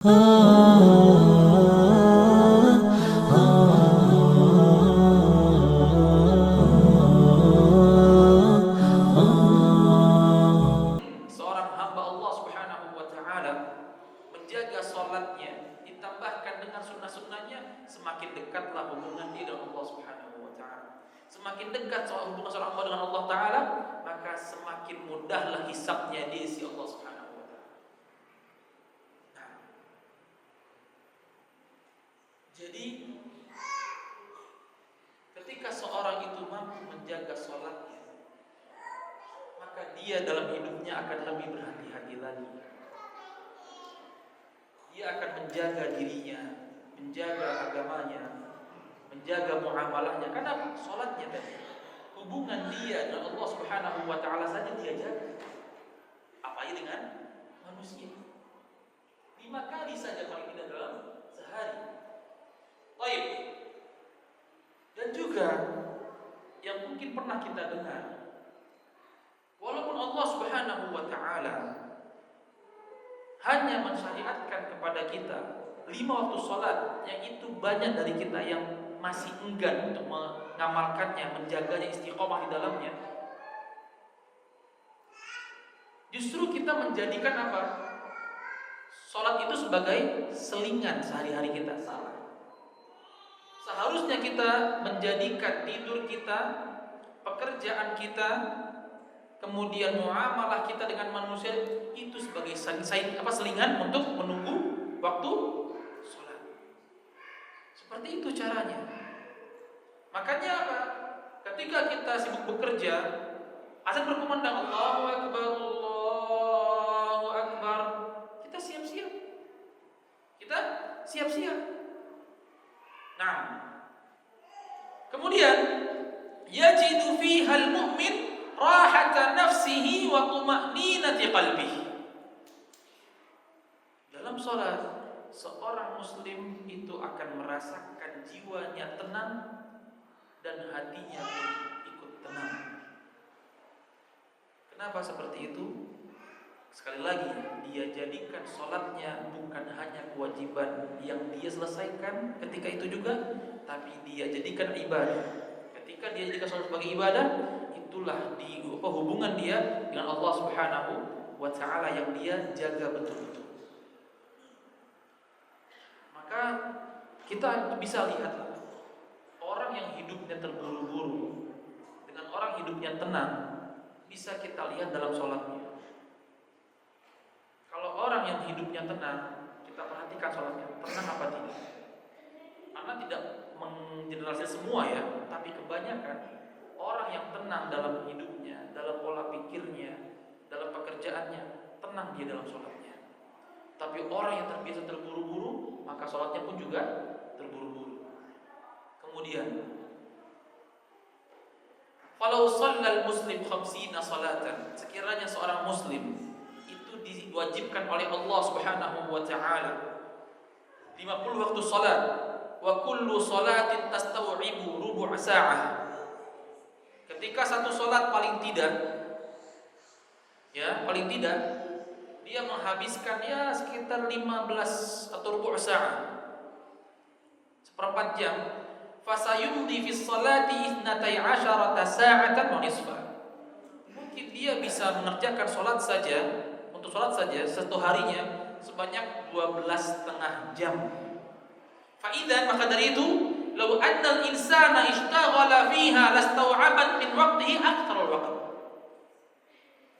Seorang hamba Allah Subhanahu wa taala menjaga salatnya ditambahkan dengan sunnah-sunnahnya, semakin dekatlah hubungan dia dengan Allah Subhanahu wa taala. Semakin dekat hubungan seorang hamba dengan Allah taala, maka semakin mudahlah hisabnya di sisi Allah Subhanahu wa taala. Nah, jadi ketika seorang itu mampu menjaga salatnya, maka dia dalam hidupnya akan lebih berhati-hati lagi. Dia akan menjaga dirinya, menjaga agamanya, menjaga muamalahnya. Karena salatnya tadi, hubungan dia dengan Allah Subhanahu wa taala saja dia jaga. Apalagi dengan manusia. 5 kali saja paling tidak dalam sehari. Baik. Dan juga yang mungkin pernah kita dengar, walaupun Allah Subhanahu wa taala hanya mensyariatkan kepada kita 5 waktu salat, yang itu banyak dari kita yang masih enggan untuk mengamalkannya, menjaganya, istiqomah di dalamnya. Justru kita menjadikan apa? Salat itu sebagai selingan sehari-hari kita. Salah. Seharusnya kita menjadikan tidur kita, pekerjaan kita, kemudian muamalah kita dengan manusia itu sebagai selingan untuk menunggu waktu sholat. Seperti itu caranya. Makanya apa? Ketika kita sibuk bekerja, azan berkumandang Allahu Akbar, Allahu Akbar, kita siap-siap. Nah, kemudian yajidu fiha al-mu'min rahata nafsihi wa tuma'ninati qalbihi. Dalam sholat, seorang muslim itu akan merasakan jiwanya tenang dan hatinya ikut tenang. Kenapa seperti itu? Sekali lagi, dia jadikan sholatnya bukan hanya kewajiban yang dia selesaikan ketika itu juga, tapi dia jadikan ibadah. Ketika dia jadikan sholat sebagai ibadah, itulah hubungan dia dengan Allah Subhanahu wa taala yang dia jaga betul-betul. Maka kita bisa lihat orang yang hidupnya terburu-buru dengan orang hidupnya tenang, bisa kita lihat dalam sholatnya. Kalau orang yang hidupnya tenang, kita perhatikan sholatnya tenang apa tidak. Karena tidak menggeneralisir semua ya, tapi kebanyakan orang yang tenang dalam hidupnya, dalam pola pikirnya, dalam pekerjaannya, tenang dia dalam sholatnya. Tapi orang yang terbiasa terburu-buru, maka sholatnya pun juga terburu-buru. Kemudian, falau shallal muslim 50 salatan, sekiranya seorang muslim itu diwajibkan oleh Allah Subhanahu wa taala 50 waktu salat, wa kullu salatin tastau'ibu rubu' sa'ah. Ketika satu salat paling tidak dia menghabiskan sekitar 15 atau rubu' sa'ah, seperempat jam. Fasayumdi fi sholati 12 sa'atan wa nisfa. Mungkin dia bisa mengerjakan untuk salat saja satu harinya sebanyak 12,5 jam. Faidan, maka dari itu, law anna al-insana ishtaghala fiha lastaw'abat min waqtihi aktsarul waqt.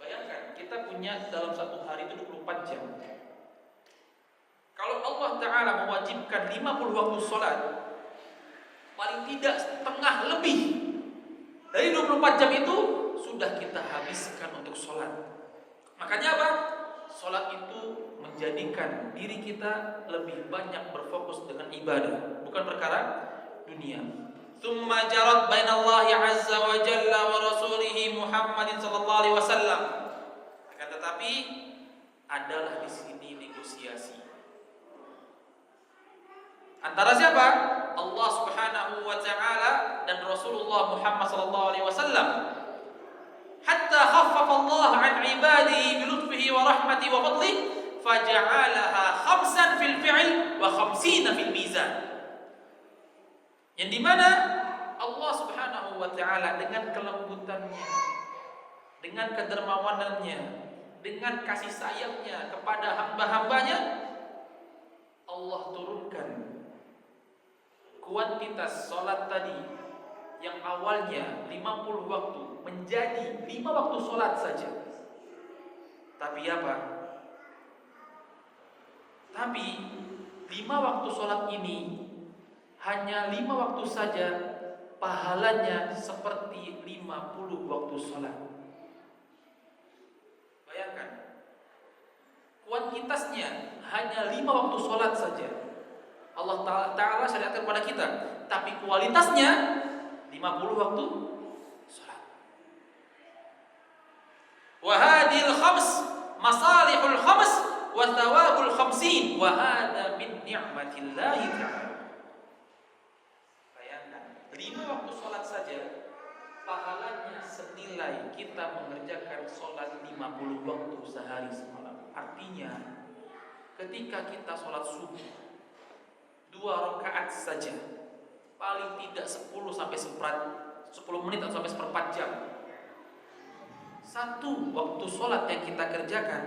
Bayangkan, kita punya dalam satu hari itu 24 jam. Kalau Allah Ta'ala mewajibkan 50 waktu sholat, paling tidak setengah lebih dari 24 jam itu sudah kita habiskan untuk sholat. Makanya apa? Sholat itu menjadikan diri kita lebih banyak berfokus dengan ibadah, bukan perkara dunia. Tsumma jarat bainallahi azza wa jalla wa rasulihi Muhammadin sallallahu alaihi wasallam. Akan tetapi adalah di sini negosiasi antara siapa? Allah Subhanahu wa taala dan Rasulullah Muhammad sallallahu alaihi wasallam. Hatta khaffafa Allah 'an 'ibadihi bi lutfihi wa rahmatihi wa fadlihi faja'alaha khamsan fil fi'l wa khamsina fil mizan. Yang dimana Allah Subhanahu wa ta'ala dengan kelembutannya, dengan kedermawanannya, dengan kasih sayangnya kepada hamba-hambanya, Allah turunkan kuantitas sholat tadi yang awalnya 50 waktu menjadi 5 waktu sholat saja. Tapi apa? Tapi 5 waktu sholat ini hanya 5 waktu saja, pahalanya seperti 50 waktu sholat. Bayangkan, kuantitasnya hanya 5 waktu sholat saja Allah Ta'ala syariatkan kepada kita, tapi kualitasnya 50 waktu sholat. Wa hadhil khams masalihul khams wa thawabul khamsin wa hadha min ni'matillahi ta'ala. Bayangkan, 5 waktu sholat saja pahalanya senilai kita mengerjakan sholat 50 waktu sehari semalam. Artinya ketika kita sholat subuh 2 rakaat saja, paling tidak 10 menit atau sampai seperempat jam, satu waktu sholat yang kita kerjakan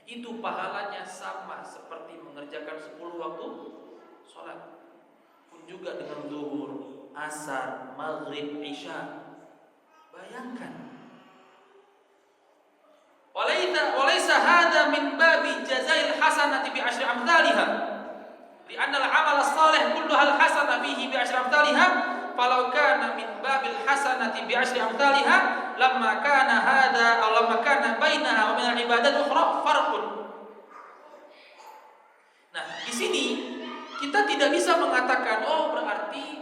itu pahalanya sama seperti mengerjakan 10 waktu sholat. Pun juga dengan zuhur, asar, maghrib, isya. Bayangkan. Walaysa hadha min babi jazail hasanati bi asyri amthaliha. Li'anna al-amal as-salih kulluha al-hasanah fihi bi asyri amthaliha, falau kana min babil hasanati bi asyri amthaliha lamma kana hadha aw lamma kana bainaha wa bainal ibadat ukhra farqun. Nah, di sini kita tidak bisa mengatakan oh berarti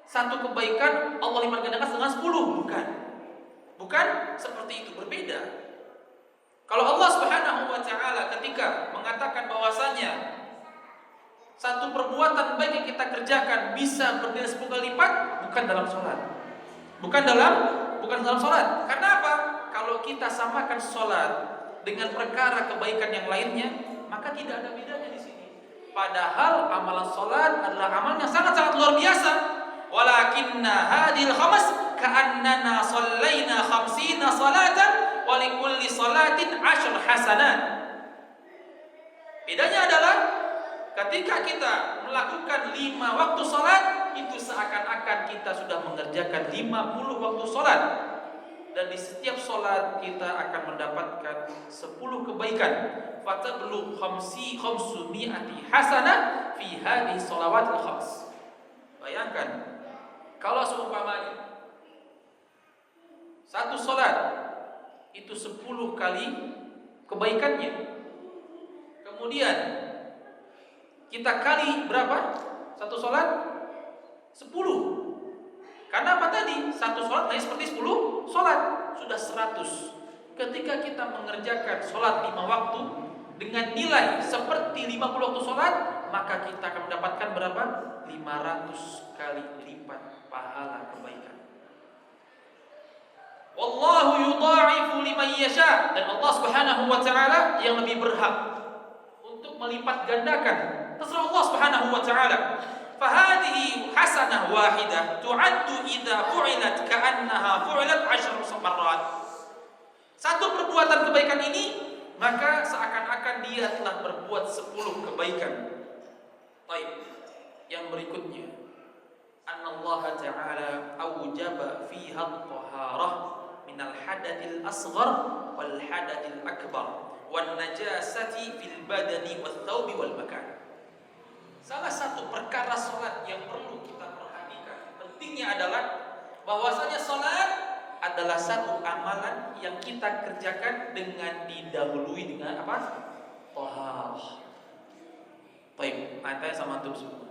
satu kebaikan Allah lipat gandakan dengan 10, bukan seperti itu, berbeda. Kalau Allah Subhanahu wa ta'ala ketika mengatakan bahwasanya satu perbuatan baik yang kita kerjakan bisa bernilai 10 kali lipat, bukan dalam sholat. Bukan dalam sholat. Karena apa? Kalau kita samakan sholat dengan perkara kebaikan yang lainnya, maka tidak ada bedanya di sini. Padahal amalan sholat adalah amalan yang sangat-sangat luar biasa. Walakinna hadil khams ka'annana shallaina 50 salatan wa likulli salatin 10 hasanat. Bedanya adalah ketika kita melakukan 5 waktu sholat, itu seakan-akan kita sudah mengerjakan 50 waktu sholat. Dan di setiap sholat kita akan mendapatkan 10 kebaikan. Fatablu khamsumi'ati hasanah fi hadhihi shalawatil khams. Bayangkan, kalau seumpamanya satu sholat itu 10 kali kebaikannya, kemudian kita kali berapa? Satu sholat 10. Karena apa tadi? Satu sholat naik seperti 10 sholat, sudah 100. Ketika kita mengerjakan sholat 5 waktu dengan nilai seperti 50 waktu sholat, maka kita akan mendapatkan berapa? 500 kali lipat pahala kebaikan. Wallahu yudha'ifu liman yasha. Dan Allah Subhanahu wa ta'ala yang lebih berhak untuk melipat gandakan. Terserah Allah Subhanahu wa ta'ala. Fahadihi hasanah wahidah tu'addu idza fu'ilat ka'annaha fu'ilat 10 marrat. Satu perbuatan kebaikan ini maka seakan-akan dia telah berbuat 10 kebaikan. Baik. Yang berikutnya, annallaha ta'ala awjaba fiha at-taharah minal hadathil asghar wal hadathil akbar wan najasati fil badani wath thawbi wal makan. Salah satu perkara sholat yang perlu kita perhatikan pentingnya adalah bahwasanya sholat adalah satu amalan yang kita kerjakan dengan didahului dengan apa? Taharah. Baik, tanya sama antum semua.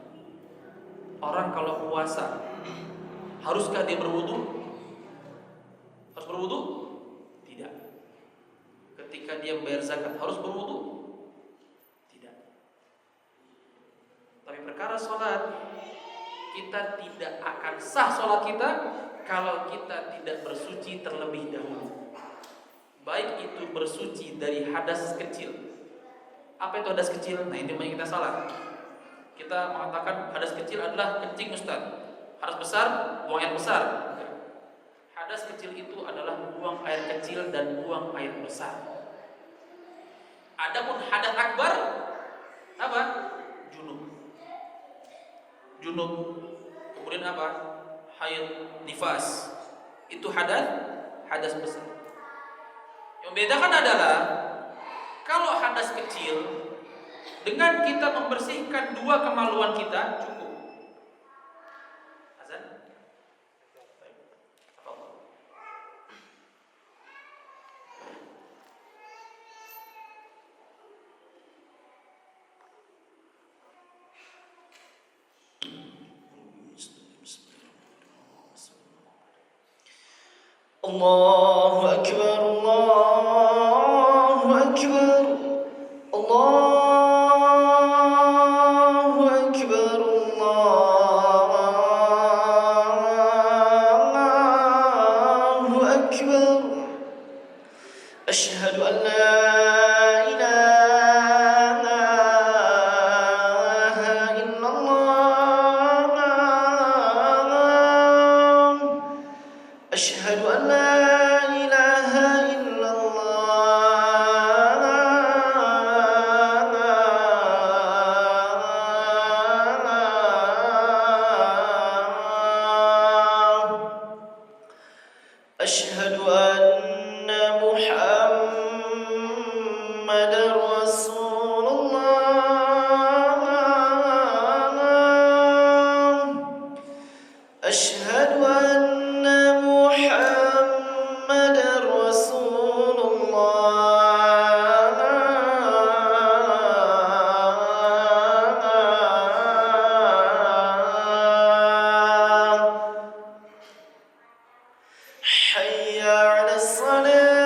Orang kalau puasa, haruskah dia berwudu? Harus berwudu? Tidak. Ketika dia membayar zakat, harus berwudu? Tidak. Tapi perkara sholat, kita tidak akan sah sholat kita kalau kita tidak bersuci terlebih dahulu. Baik itu bersuci dari hadas kecil, Apa itu hadas kecil? Nah, ini banyak kita salah. Kita mengatakan hadas kecil adalah kencing Ustaz. Hadas besar, buang air besar. Hadas kecil itu adalah buang air kecil dan buang air besar. Adapun hadas akbar apa? Junub. Junub. Kemudian apa? Haid, nifas. Itu hadas besar. Yang membedakan adalah kalau hadas kecil, dengan kita membersihkan dua kemaluan kita cukup. Azan? Apa? Allahu Akbar, Allahu Akbar, Allahu Akbar, Allahu Akbar. Asyhadu an la ilaha illallah. Asyhadu an la أشهد أن محمد رسول الله. أشهد أن محمد رسول الله. حي على الصلاة.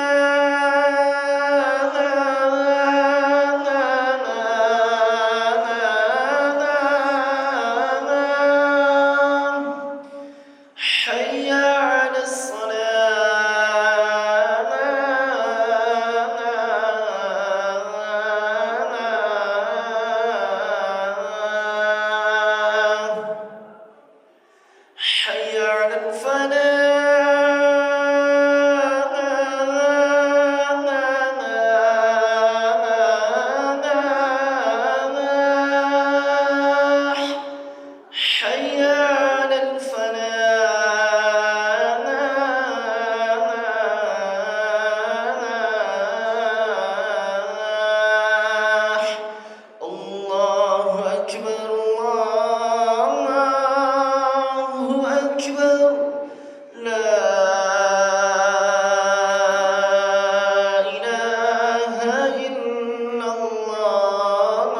حي على الصلاة. حي على الفلاح. حي على الفلاح. الله أكبر، الله أكبر. لا إله إلا الله.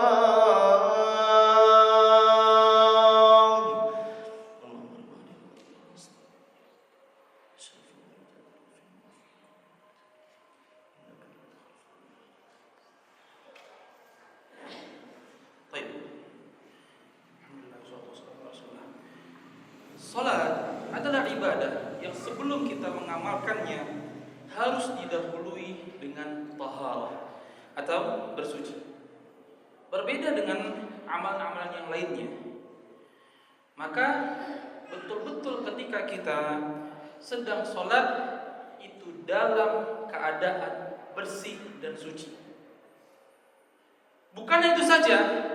Baik. Alhamdulillah, wassalatu wassalamu ala Rasulillah. Salat adalah ibadah yang sebelum kita mengamalkannya harus didahului dengan taharah atau bersuci. Berbeda dengan amalan-amalan yang lainnya. Maka betul-betul ketika kita sedang sholat itu dalam keadaan bersih dan suci. Bukan itu saja,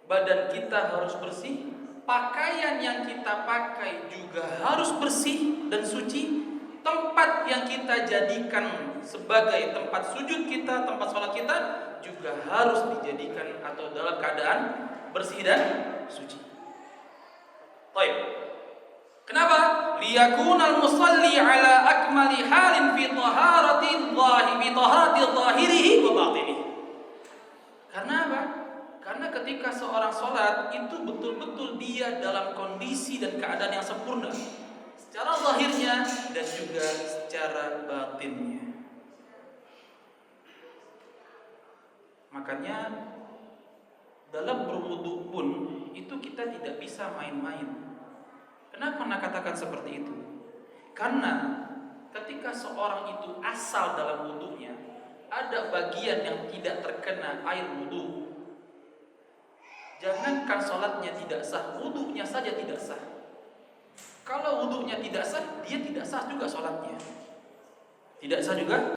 badan kita harus bersih, pakaian yang kita pakai juga harus bersih dan suci, tempat yang kita jadikan sebagai tempat sujud kita, tempat sholat kita juga harus dijadikan atau dalam keadaan bersih dan suci. Baik. Kenapa? Liyakunal musalli ala akmali halin fi taharati zahirihi wa batinihi. Karena apa? Karena ketika seorang sholat itu betul-betul dia dalam kondisi dan keadaan yang sempurna, secara zahirnya dan juga secara batinnya. Makanya dalam berwudu pun itu kita tidak bisa main-main. Kenapa nak katakan seperti itu? Karena ketika seorang itu asal dalam wudunya, ada bagian yang tidak terkena air wudhu, jangankan sholatnya tidak sah, wudhunya saja tidak sah. Kalau wudhunya tidak sah, dia tidak sah juga sholatnya. Tidak sah juga.